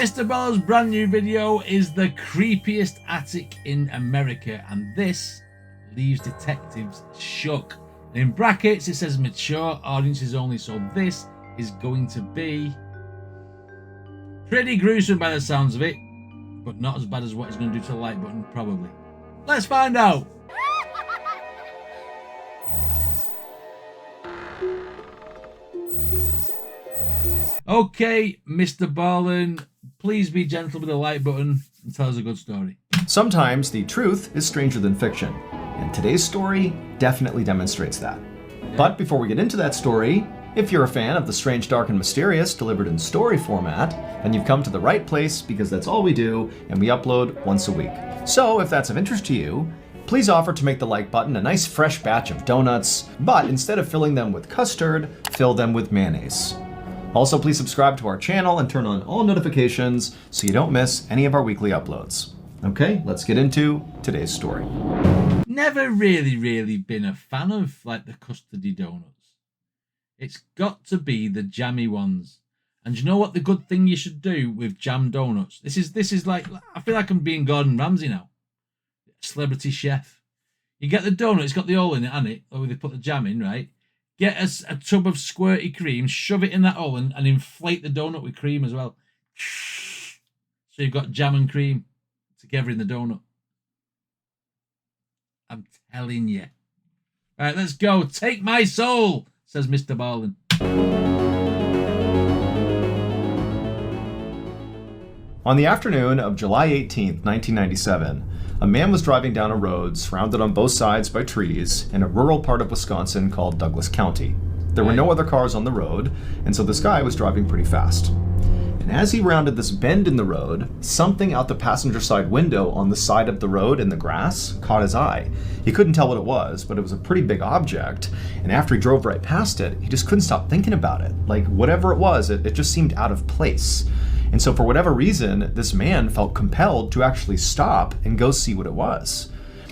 Mr. Ballen's brand new video is the creepiest attic in America, and this leaves detectives shook. And in brackets it says mature audiences only, so this is going to be pretty gruesome by the sounds of it, but not as bad as what he's going to do to the like button, probably. Let's find out. Okay, Mr. Ballen, please be gentle with the like button and tell us a good story. Sometimes the truth is stranger than fiction, and today's story definitely demonstrates that. Yeah. But before we get into that story, if you're a fan of the strange, dark, and mysterious delivered in story format, then you've come to the right place, because that's all we do, and we upload once a week. So if that's of interest to you, please offer to make the like button a nice fresh batch of donuts, but instead of filling them with custard, fill them with mayonnaise. Also, please subscribe to our channel and turn on all notifications so you don't miss any of our weekly uploads. Okay, let's get into today's story. Never really been a fan of like the custody donuts. It's got to be the jammy ones. And you know what the good thing you should do with jam donuts? This is like, I feel like I'm being Gordon Ramsay now. Celebrity chef. You get the donut, it's got the hole in it, hasn't it? Or they put the jam in, right? Get a tub of squirty cream, shove it in that hole and inflate the donut with cream as well. So you've got jam and cream together in the donut. I'm telling you. All right, let's go. Take my soul, says Mr. Ballen. On the afternoon of July 18th, 1997, a man was driving down a road surrounded on both sides by trees in a rural part of Wisconsin called Douglas County. There were no other cars on the road, and so this guy was driving pretty fast. And as he rounded this bend in the road, something out the passenger side window on the side of the road in the grass caught his eye. He couldn't tell what it was, but it was a pretty big object, and after he drove right past it, he just couldn't stop thinking about it. Like, whatever it was, it just seemed out of place. And so for whatever reason, this man felt compelled to actually stop and go see what it was.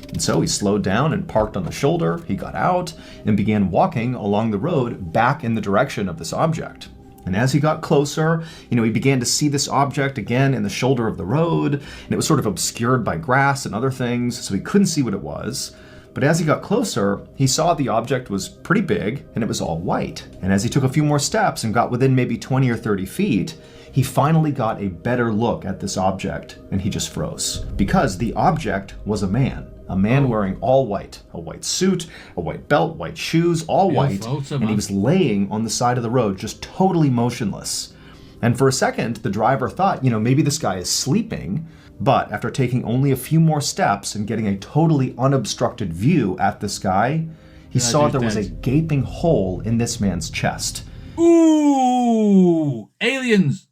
And so he slowed down and parked on the shoulder, he got out, and began walking along the road back in the direction of this object. And as he got closer, he began to see this object again in the shoulder of the road, and it was sort of obscured by grass and other things, so he couldn't see what it was. But as he got closer, he saw the object was pretty big, and it was all white. And as he took a few more steps and got within maybe 20 or 30 feet, he finally got a better look at this object, and he just froze. Because the object was a man wearing all white, a white suit, a white belt, white shoes, all white, and he was laying on the side of the road, just totally motionless. And for a second, the driver thought, maybe this guy is sleeping, but after taking only a few more steps and getting a totally unobstructed view at this guy, he saw there was a gaping hole in this man's chest. Ooh, aliens!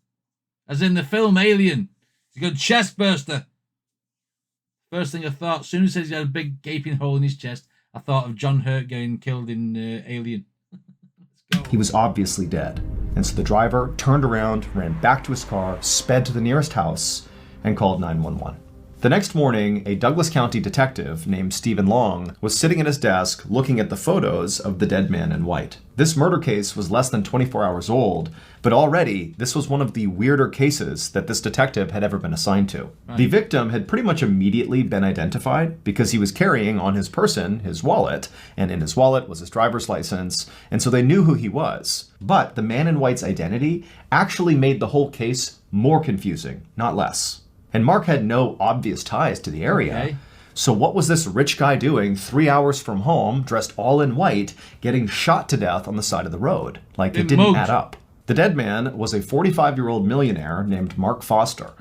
As in the film Alien. It's a good chest burster. First thing I thought, as soon as he says he had a big gaping hole in his chest, I thought of John Hurt getting killed in Alien. Let's go. He was obviously dead. And so the driver turned around, ran back to his car, sped to the nearest house, and called 911. The next morning, a Douglas County detective named Stephen Long was sitting at his desk looking at the photos of the dead man in white. This murder case was less than 24 hours old, but already this was one of the weirder cases that this detective had ever been assigned to. Right. The victim had pretty much immediately been identified because he was carrying on his person his wallet, and in his wallet was his driver's license, and so they knew who he was. But the man in white's identity actually made the whole case more confusing, not less. And Mark had no obvious ties to the area. Okay. So what was this rich guy doing 3 hours from home, dressed all in white, getting shot to death on the side of the road? Like, it didn't add up. The dead man was a 45-year-old millionaire named Mark Foster.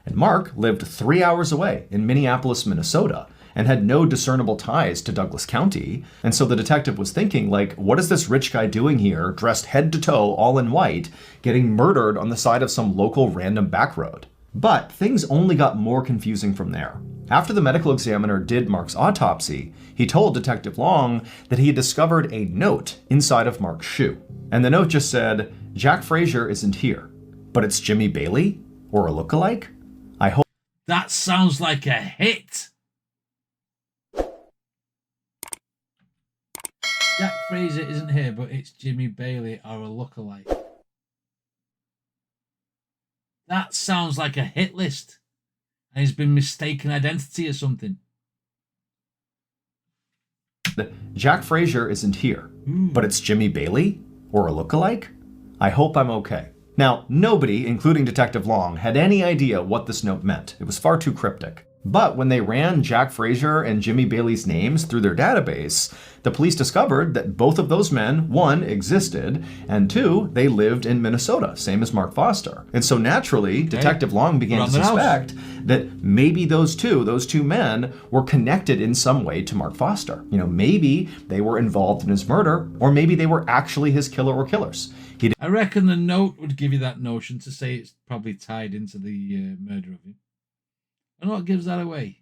And Mark lived 3 hours away in Minneapolis, Minnesota, and had no discernible ties to Douglas County. And so the detective was thinking, like, what is this rich guy doing here, dressed head to toe, all in white, getting murdered on the side of some local random back road? But things only got more confusing from there. After the medical examiner did Mark's autopsy, he told Detective Long that he had discovered a note inside of Mark's shoe. And the note just said, "Jack Frazier isn't here, but it's Jimmy Bailey? Or a lookalike? I hope..." That sounds like a hit. Jack Frazier isn't here, but it's Jimmy Bailey or a lookalike. That sounds like a hit list. And he's been mistaken identity or something. Jack Frazier isn't here, but it's Jimmy Bailey? Or a lookalike? I hope I'm okay. Now, nobody, including Detective Long, had any idea what this note meant. It was far too cryptic. But when they ran Jack Frazier and Jimmy Bailey's names through their database, the police discovered that both of those men, one, existed, and two, they lived in Minnesota, same as Mark Foster. And so naturally, Detective Long began to suspect that maybe those two men were connected in some way to Mark Foster. You know, maybe they were involved in his murder, or maybe they were actually his killer or killers. I reckon the note would give you that notion to say it's probably tied into the murder of him. And what gives that away?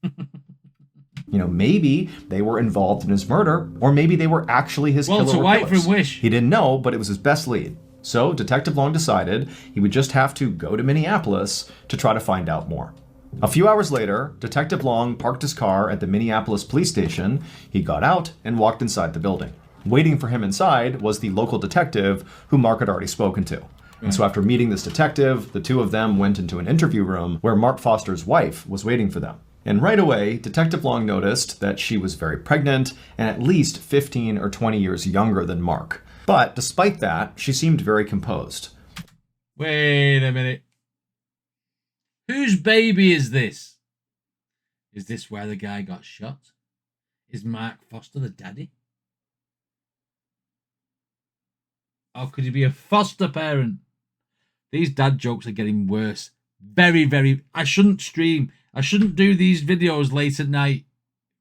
You know, maybe they were involved in his murder, or maybe they were actually his killer or killers. Walter White for a wish. He didn't know, but it was his best lead. So Detective Long decided he would just have to go to Minneapolis to try to find out more. A few hours later, Detective Long parked his car at the Minneapolis police station. He got out and walked inside the building. Waiting for him inside was the local detective who Mark had already spoken to. And so after meeting this detective, the two of them went into an interview room where Mark Foster's wife was waiting for them. And right away, Detective Long noticed that she was very pregnant and at least 15 or 20 years younger than Mark. But despite that, she seemed very composed. Wait a minute. Whose baby is this? Is this where the guy got shot? Is Mark Foster the daddy? Or could he be a foster parent? These dad jokes are getting worse. Very, very... I shouldn't stream. I shouldn't do these videos late at night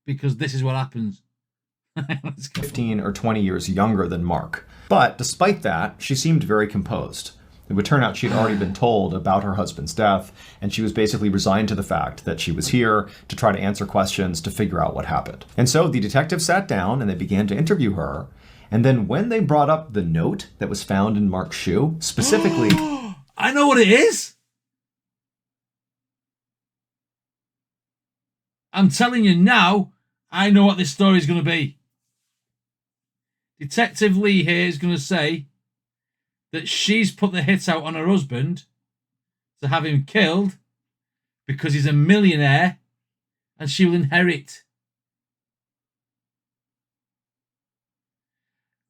because this is what happens. Let's go. 15 or 20 years younger than Mark. But despite that, she seemed very composed. It would turn out she had already been told about her husband's death, and she was basically resigned to the fact that she was here to try to answer questions to figure out what happened. And so the detective sat down and they began to interview her. And then when they brought up the note that was found in Mark's shoe, specifically... I know what it is! I'm telling you now, I know what this story is going to be. Detective Lee here is going to say that she's put the hit out on her husband to have him killed because he's a millionaire and she will inherit.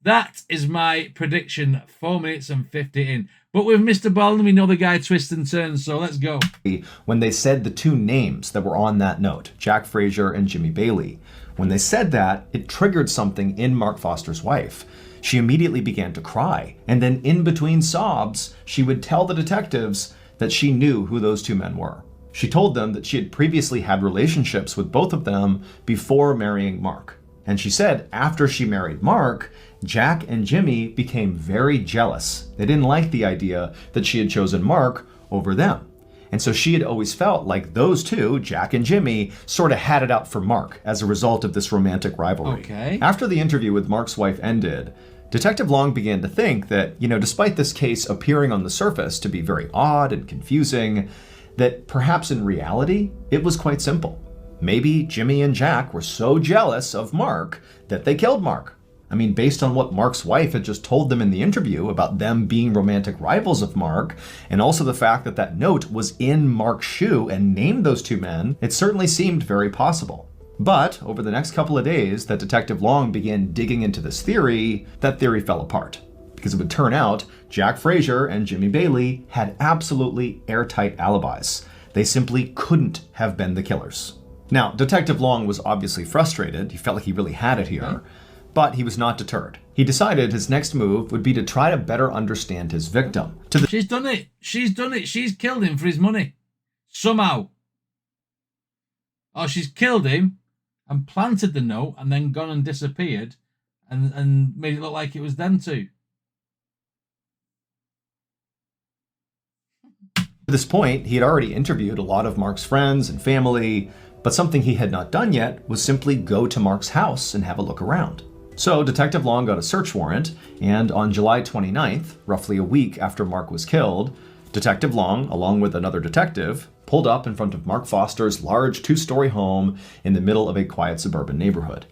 That is my prediction, 4 minutes and 50 in. But with Mr. Ballen, we know the guy twists and turns, so let's go. When they said the two names that were on that note, Jack Frazier and Jimmy Bailey, when they said that, it triggered something in Mark Foster's wife. She immediately began to cry, and then in between sobs, she would tell the detectives that she knew who those two men were. She told them that she had previously had relationships with both of them before marrying Mark. And she said after she married Mark, Jack and Jimmy became very jealous. They didn't like the idea that she had chosen Mark over them. And so she had always felt like those two, Jack and Jimmy, sort of had it out for Mark as a result of this romantic rivalry. Okay. After the interview with Mark's wife ended, Detective Long began to think that, despite this case appearing on the surface to be very odd and confusing, that perhaps in reality, it was quite simple. Maybe Jimmy and Jack were so jealous of Mark that they killed Mark. I mean, based on what Mark's wife had just told them in the interview about them being romantic rivals of Mark, and also the fact that that note was in Mark's shoe and named those two men, it certainly seemed very possible. But over the next couple of days that Detective Long began digging into this theory, that theory fell apart. Because it would turn out Jack Frazier and Jimmy Bailey had absolutely airtight alibis. They simply couldn't have been the killers. Now, Detective Long was obviously frustrated. He felt like he really had it here. But he was not deterred. He decided his next move would be to try to better understand his victim. She's done it. She's done it. She's killed him for his money. Somehow. Or she's killed him and planted the note and then gone and disappeared and made it look like it was them two. At this point, he had already interviewed a lot of Mark's friends and family, but something he had not done yet was simply go to Mark's house and have a look around. So Detective Long got a search warrant, and on July 29th, roughly a week after Mark was killed, Detective Long, along with another detective, pulled up in front of Mark Foster's large 2-story home in the middle of a quiet suburban neighborhood.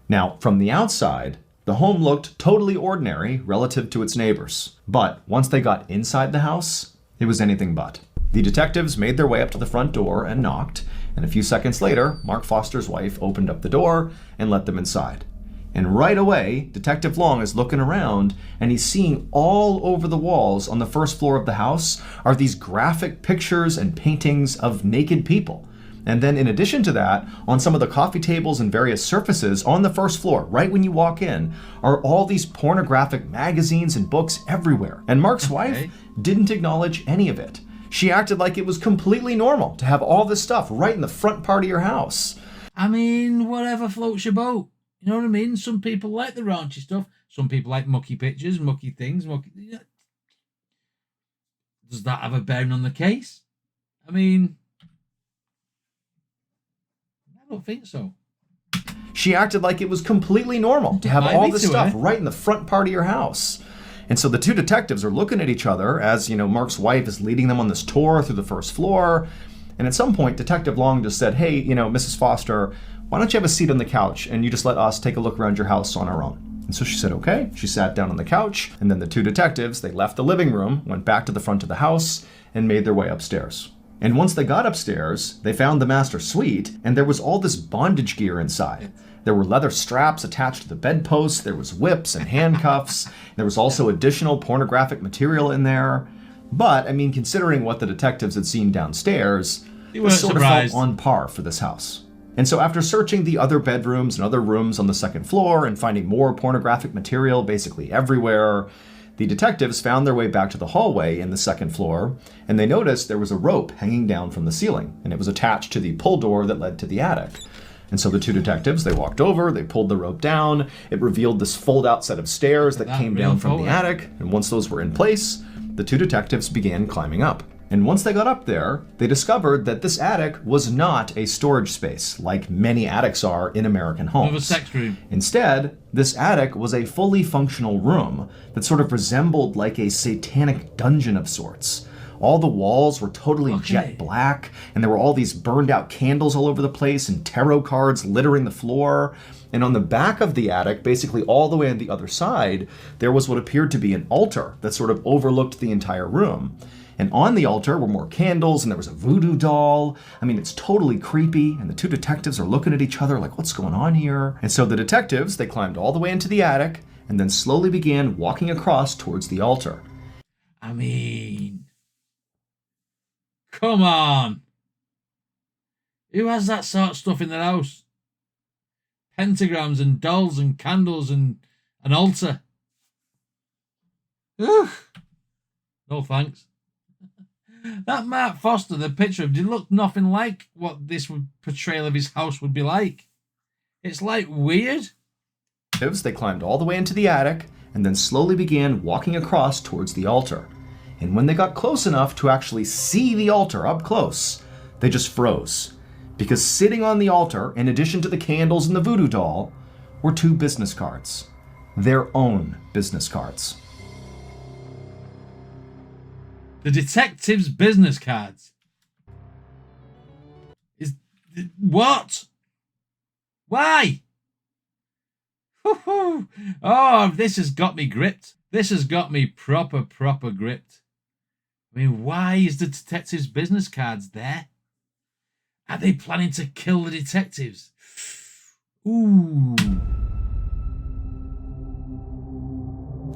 Now, from the outside, The home looked totally ordinary relative to its neighbors. But once they got inside the house, it was anything but. The detectives made their way up to the front door and knocked, and a few seconds later, Mark Foster's wife opened up the door and let them inside. And right away, Detective Long is looking around, and he's seeing all over the walls on the first floor of the house are these graphic pictures and paintings of naked people. And then in addition to that, on some of the coffee tables and various surfaces on the first floor, right when you walk in, are all these pornographic magazines and books everywhere. And Mark's wife didn't acknowledge any of it. She acted like it was completely normal to have all this stuff right in the front part of your house. I mean, whatever floats your boat. You know what I mean? Some people like the raunchy stuff. Some people like mucky pictures, mucky things. Does that have a bearing on the case? I mean, I don't think so. She acted like it was completely normal to have all this stuff right in the front part of your house. And so the two detectives are looking at each other as, Mark's wife is leading them on this tour through the first floor. And at some point, Detective Long just said, hey, Mrs. Foster, why don't you have a seat on the couch and you just let us take a look around your house on our own? And so she said, okay. She sat down on the couch, and then the two detectives, they left the living room, went back to the front of the house, and made their way upstairs. And once they got upstairs, they found the master suite, and there was all this bondage gear inside. There were leather straps attached to the bedposts, there was whips and handcuffs, there was also additional pornographic material in there. But, considering what the detectives had seen downstairs, this sort of felt on par for this house. And so after searching the other bedrooms and other rooms on the second floor and finding more pornographic material basically everywhere, the detectives found their way back to the hallway in the second floor, and they noticed there was a rope hanging down from the ceiling, and it was attached to the pull door that led to the attic. And so the two detectives, they walked over, they pulled the rope down, it revealed this fold-out set of stairs that came down from the attic, and once those were in place, the two detectives began climbing up. And once they got up there, they discovered that this attic was not a storage space, like many attics are in American homes. It was a sex room. Instead, this attic was a fully functional room that sort of resembled like a satanic dungeon of sorts. All the walls were totally jet black, and there were all these burned out candles all over the place and tarot cards littering the floor. And on the back of the attic, basically all the way on the other side, there was what appeared to be an altar that sort of overlooked the entire room. And on the altar were more candles, and there was a voodoo doll. It's totally creepy, and the two detectives are looking at each other like, what's going on here? And so the detectives, they climbed all the way into the attic, and then slowly began walking across towards the altar. Come on. Who has that sort of stuff in their house? Pentagrams and dolls and candles and an altar. Ugh. No thanks. That Mark Foster, the picture of him, did look nothing like what this portrayal of his house would be like. It's like weird. They climbed all the way into the attic and then slowly began walking across towards the altar. And when they got close enough to actually see the altar up close, they just froze. Because sitting on the altar, in addition to the candles and the voodoo doll, were two business cards. Their own business cards. The detective's business cards. What? Why? Oh, this has got me gripped. This has got me proper gripped. Why is the detective's business cards there? Are they planning to kill the detectives? Ooh.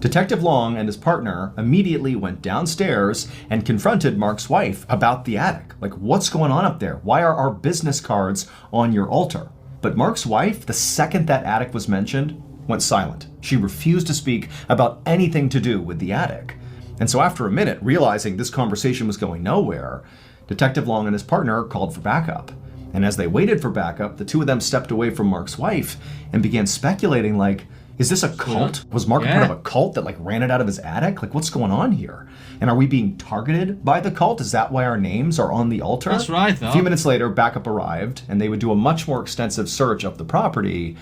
Detective Long and his partner immediately went downstairs and confronted Mark's wife about the attic. Like, what's going on up there? Why are our business cards on your altar? But Mark's wife, the second that attic was mentioned, went silent. She refused to speak about anything to do with the attic. And so after a minute, realizing this conversation was going nowhere, Detective Long and his partner called for backup. And as they waited for backup, the two of them stepped away from Mark's wife and began speculating, like, is this a cult? Was Mark part of a cult that ran it out of his attic? What's going on here? And are we being targeted by the cult? Is that why our names are on the altar? That's right, though. A few minutes later, backup arrived, and they would do a much more extensive search of the property.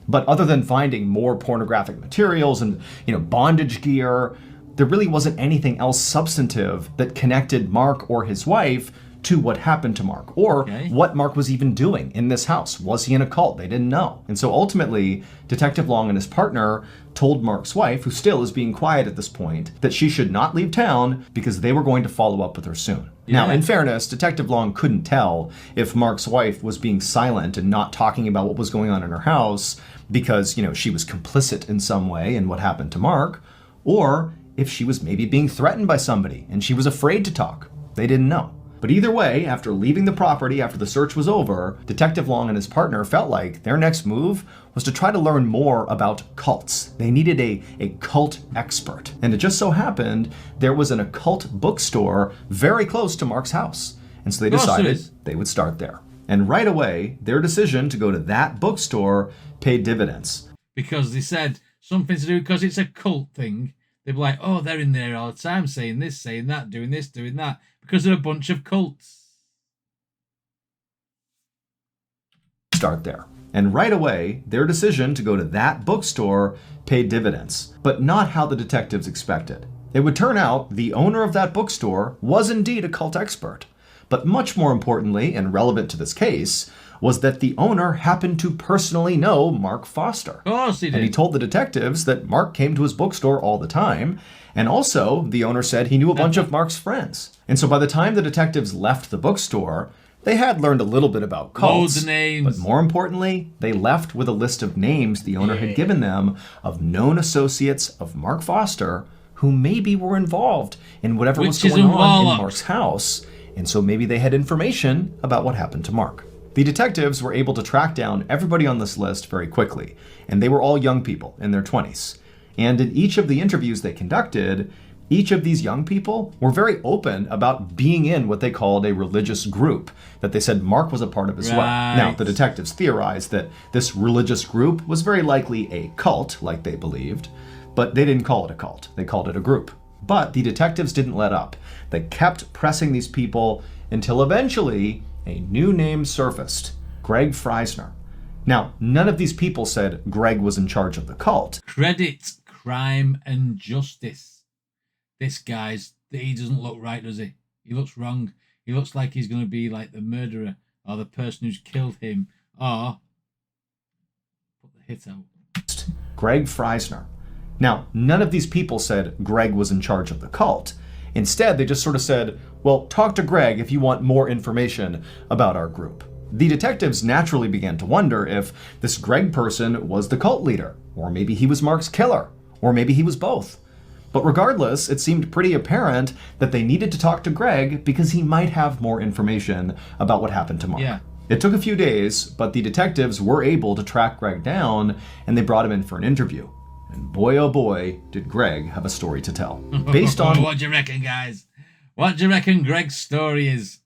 But other than finding more pornographic materials and, bondage gear, there really wasn't anything else substantive that connected Mark or his wife to what happened to Mark, or Okay. what Mark was even doing in this house. Was he in a cult? They didn't know. And so ultimately, Detective Long and his partner told Mark's wife, who still is being quiet at this point, that she should not leave town because they were going to follow up with her soon. Now, in fairness, Detective Long couldn't tell if Mark's wife was being silent and not talking about what was going on in her house because, she was complicit in some way in what happened to Mark, or if she was maybe being threatened by somebody and she was afraid to talk. They didn't know. But either way, after leaving the property after the search was over, Detective Long and his partner felt like their next move was to try to learn more about cults. They needed a cult expert. And it just so happened there was an occult bookstore very close to Mark's house. And so they decided they would start there. And right away, their decision to go to that bookstore paid dividends. Because they said something to do, because it's a cult thing. They'd be like, oh, they're in there all the time saying this, saying that, doing this, doing that. Because they're a bunch of cults. Start there. And right away, their decision to go to that bookstore paid dividends, but not how the detectives expected. It would turn out the owner of that bookstore was indeed a cult expert. But much more importantly, and relevant to this case, was that the owner happened to personally know Mark Foster. Of course he did. And he told the detectives that Mark came to his bookstore all the time, and also the owner said he knew a bunch of Mark's friends. And so by the time the detectives left the bookstore, they had learned a little bit about cults. Loads of names. But more importantly, they left with a list of names the owner had given them of known associates of Mark Foster who maybe were involved in whatever was going on in Mark's house. And so maybe they had information about what happened to Mark. The detectives were able to track down everybody on this list very quickly, and they were all young people in their 20s. And in each of the interviews they conducted, each of these young people were very open about being in what they called a religious group that they said Mark was a part of as well. Now, the detectives theorized that this religious group was very likely a cult, like they believed, but they didn't call it a cult. They called it a group. But the detectives didn't let up. They kept pressing these people until eventually a new name surfaced, Greg Freisner. Now, none of these people said Greg was in charge of the cult. Credit, crime, and justice. This guy's, he doesn't look right, does he? He looks wrong. He looks like he's going to be like the murderer or the person who's killed him, or put the hit out. Greg Freisner. Now, none of these people said Greg was in charge of the cult. Instead, they just sort of said, well, talk to Greg if you want more information about our group. The detectives naturally began to wonder if this Greg person was the cult leader, or maybe he was Mark's killer, or maybe he was both. But regardless, it seemed pretty apparent that they needed to talk to Greg because he might have more information about what happened to Mark. Yeah. It took a few days, but the detectives were able to track Greg down, and they brought him in for an interview. And boy, oh boy, did Greg have a story to tell. Based on... What do you reckon, guys? What do you reckon Greg's story is?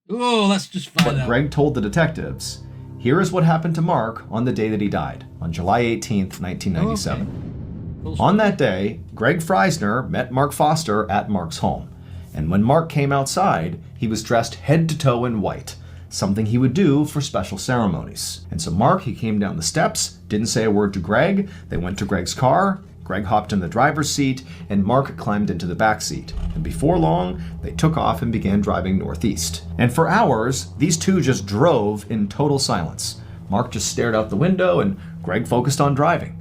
Oh, let's just find out. Greg told the detectives, here is what happened to Mark on the day that he died, on July 18th, 1997. Okay. On that day, Greg Freisner met Mark Foster at Mark's home. And when Mark came outside, he was dressed head to toe in white, something he would do for special ceremonies. And so Mark, he came down the steps, didn't say a word to Greg. They went to Greg's car. Greg hopped in the driver's seat, and Mark climbed into the back seat. And before long, they took off and began driving northeast. And for hours, these two just drove in total silence. Mark just stared out the window, and Greg focused on driving.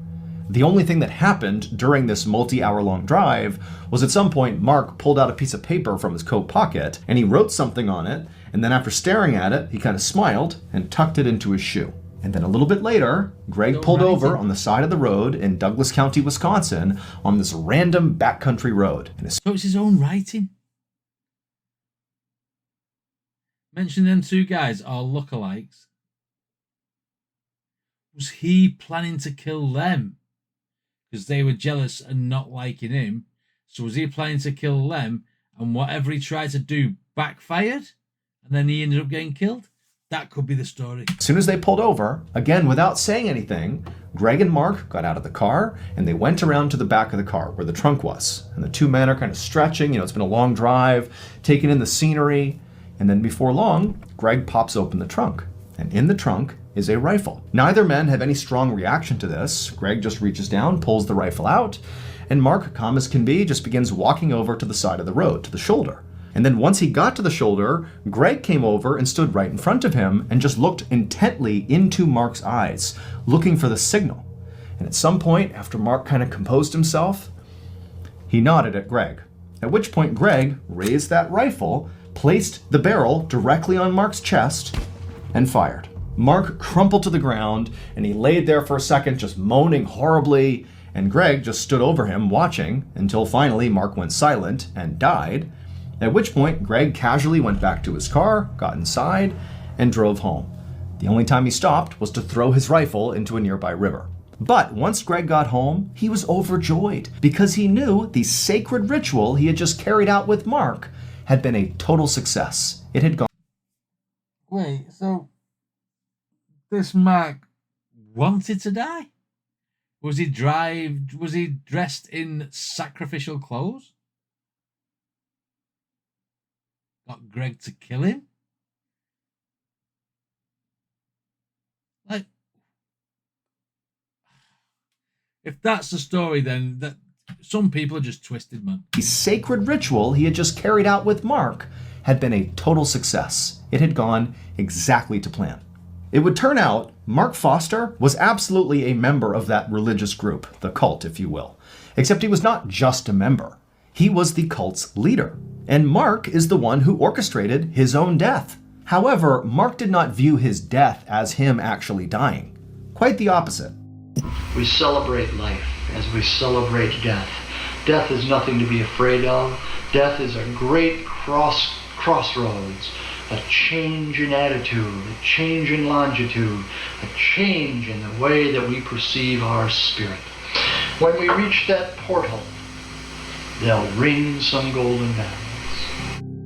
The only thing that happened during this multi-hour-long drive was at some point Mark pulled out a piece of paper from his coat pocket, and he wrote something on it, and then after staring at it, he kind of smiled and tucked it into his shoe. And then a little bit later, Greg pulled over on the side of the road in Douglas County, Wisconsin, on this random backcountry road. So it's his own writing? Mention them two guys are lookalikes. Was he planning to kill them? Because they were jealous and not liking him. So was he planning to kill them, and whatever he tried to do backfired, and then he ended up getting killed? That could be the story. As soon as they pulled over, again without saying anything, Greg and Mark got out of the car and they went around to the back of the car where the trunk was. And the two men are kind of stretching, it's been a long drive, taking in the scenery. And then before long, Greg pops open the trunk. And in the trunk is a rifle. Neither men have any strong reaction to this. Greg just reaches down, pulls the rifle out, and Mark, calm as can be, just begins walking over to the side of the road, to the shoulder. And then once he got to the shoulder, Greg came over and stood right in front of him and just looked intently into Mark's eyes, looking for the signal. And at some point, after Mark kind of composed himself, he nodded at Greg, at which point Greg raised that rifle, placed the barrel directly on Mark's chest, and fired. Mark crumpled to the ground, and he laid there for a second just moaning horribly, and Greg just stood over him watching until finally Mark went silent and died, at which point Greg casually went back to his car, got inside, and drove home. The only time he stopped was to throw his rifle into a nearby river. But once Greg got home, he was overjoyed because he knew the sacred ritual he had just carried out with Mark had been a total success. It had gone... Wait, so this Mark wanted to die? Was he dressed in sacrificial clothes? Got Greg to kill him? Like, if that's the story, then that some people are just twisted, man. The sacred ritual he had just carried out with Mark had been a total success. It had gone exactly to plan. It would turn out Mark Foster was absolutely a member of that religious group, the cult, if you will. Except he was not just a member. He was the cult's leader. And Mark is the one who orchestrated his own death. However, Mark did not view his death as him actually dying. Quite the opposite. We celebrate life as we celebrate death. Death is nothing to be afraid of. Death is a great crossroads, a change in attitude, a change in longitude, a change in the way that we perceive our spirit. When we reach that portal, they'll ring some golden bells.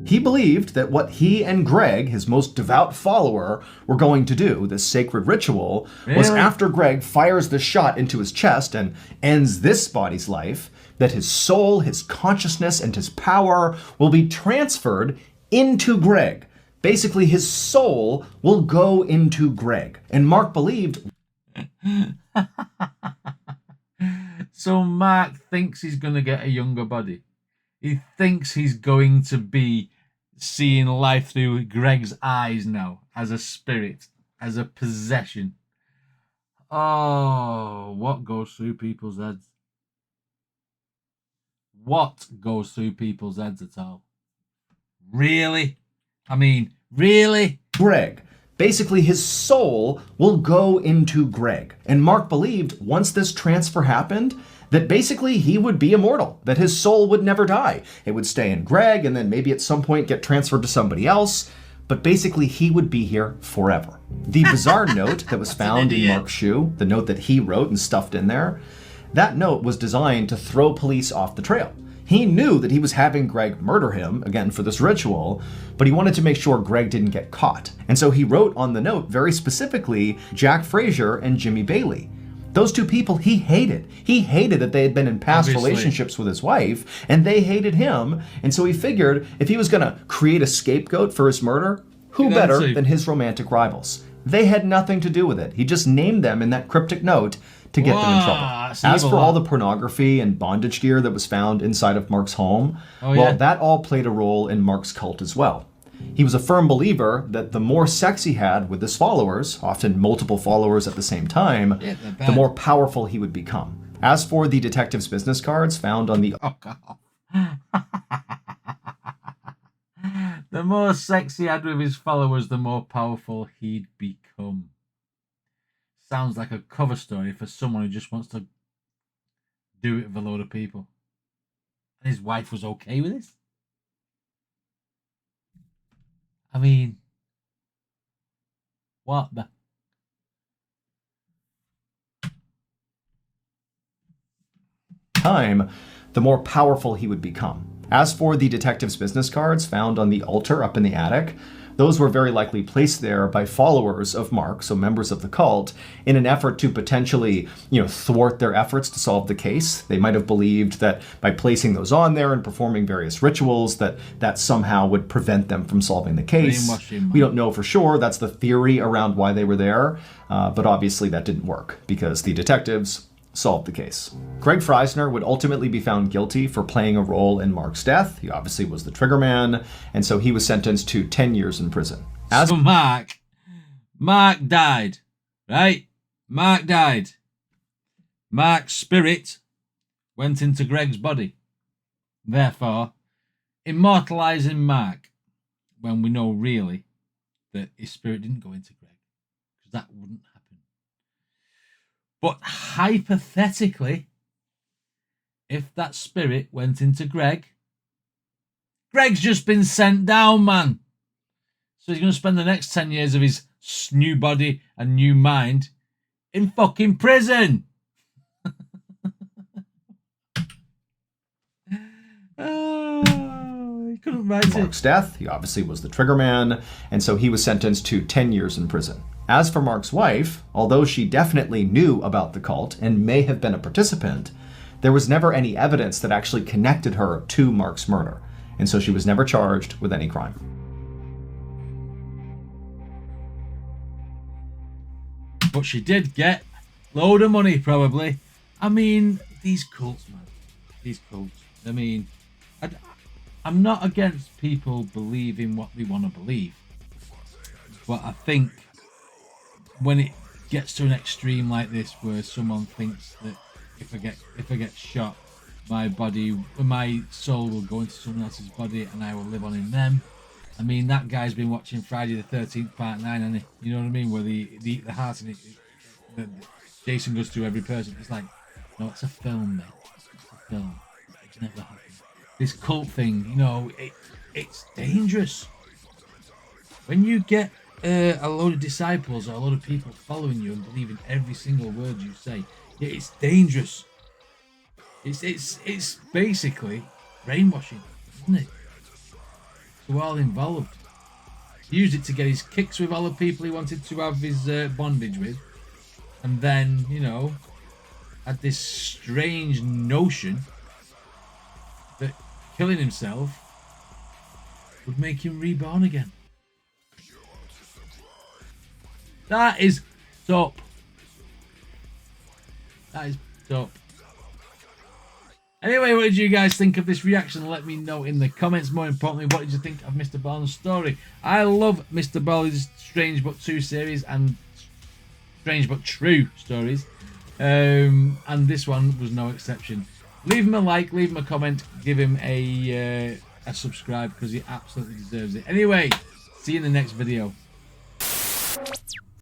He believed that what he and Greg, his most devout follower, were going to do, this sacred ritual, was after Greg fires the shot into his chest and ends this body's life, that his soul, his consciousness, and his power will be transferred into Greg. Basically, his soul will go into Greg. And Mark believed... So Mark thinks he's going to get a younger body. He thinks he's going to be seeing life through Greg's eyes now, as a spirit, as a possession. Oh, what goes through people's heads? What goes through people's heads at all? Really? I mean, really? Greg. Basically, his soul will go into Greg. And Mark believed once this transfer happened, that basically he would be immortal, that his soul would never die. It would stay in Greg and then maybe at some point get transferred to somebody else, but basically he would be here forever. The bizarre note that was found in Mark's shoe, the note that he wrote and stuffed in there, that note was designed to throw police off the trail. He knew that he was having Greg murder him, again for this ritual, but he wanted to make sure Greg didn't get caught. And so he wrote on the note very specifically Jack Frazier and Jimmy Bailey. Those two people he hated. He hated that they had been in past relationships with his wife, and they hated him. And so he figured if he was going to create a scapegoat for his murder, who better than his romantic rivals? They had nothing to do with it. He just named them in that cryptic note to get them in trouble. As for all the pornography and bondage gear that was found inside of Mark's home, that all played a role in Mark's cult as well. He was a firm believer that the more sex he had with his followers, often multiple followers at the same time, the more powerful he would become. As for the detective's business cards found on the... The more sex he had with his followers, the more powerful he'd become. Sounds like a cover story for someone who just wants to do it with a load of people. And his wife was okay with this? I mean, what the... time, the more powerful he would become. As for the detective's business cards found on the altar up in the attic, those were very likely placed there by followers of Mark, so members of the cult, in an effort to potentially, thwart their efforts to solve the case. They might have believed that by placing those on there and performing various rituals, that somehow would prevent them from solving the case. We don't know for sure. That's the theory around why they were there, but obviously that didn't work because the detectives solved the case. Greg Freisner would ultimately be found guilty for playing a role in Mark's death. He obviously was the trigger man, and so he was sentenced to 10 years in prison. So Mark died, right? Mark died. Mark's spirit went into Greg's body, therefore immortalizing Mark, when we know really that his spirit didn't go into Greg, because that wouldn't happen. But hypothetically, if that spirit went into Greg, Greg's just been sent down, man. So he's going to spend the next 10 years of his new body and new mind in fucking prison. Oh, he couldn't write Mark's death. He obviously was the trigger man, and so he was sentenced to 10 years in prison. As for Mark's wife, although she definitely knew about the cult and may have been a participant, there was never any evidence that actually connected her to Mark's murder, and so she was never charged with any crime. But she did get a load of money, probably. I mean, these cults, man. These cults. I mean, I'm not against people believing what they want to believe. But I think when it gets to an extreme like this, where someone thinks that if I get shot, my soul will go into someone else's body and I will live on in them. I mean, that guy's been watching Friday the 13th Part 9, hasn't he? You know what I mean? Where they eat the heart and Jason goes through every person. It's like, no, it's a film, mate. It's a film. It's never happened. This cult thing, you know, it's dangerous. When you get a load of disciples or a load of people following you and believing every single word you say, it's dangerous. It's basically brainwashing, isn't it? To all involved. He used it to get his kicks with all the people he wanted to have his bondage with, and then, you know, had this strange notion that killing himself would make him reborn again. That is dope. That is dope. Anyway, what did you guys think of this reaction? Let me know in the comments. More importantly, what did you think of Mr. Ballen's story? I love Mr. Ballen's Strange But True series and Strange But True stories. And this one was no exception. Leave him a like, leave him a comment, give him a subscribe, because he absolutely deserves it. Anyway, see you in the next video.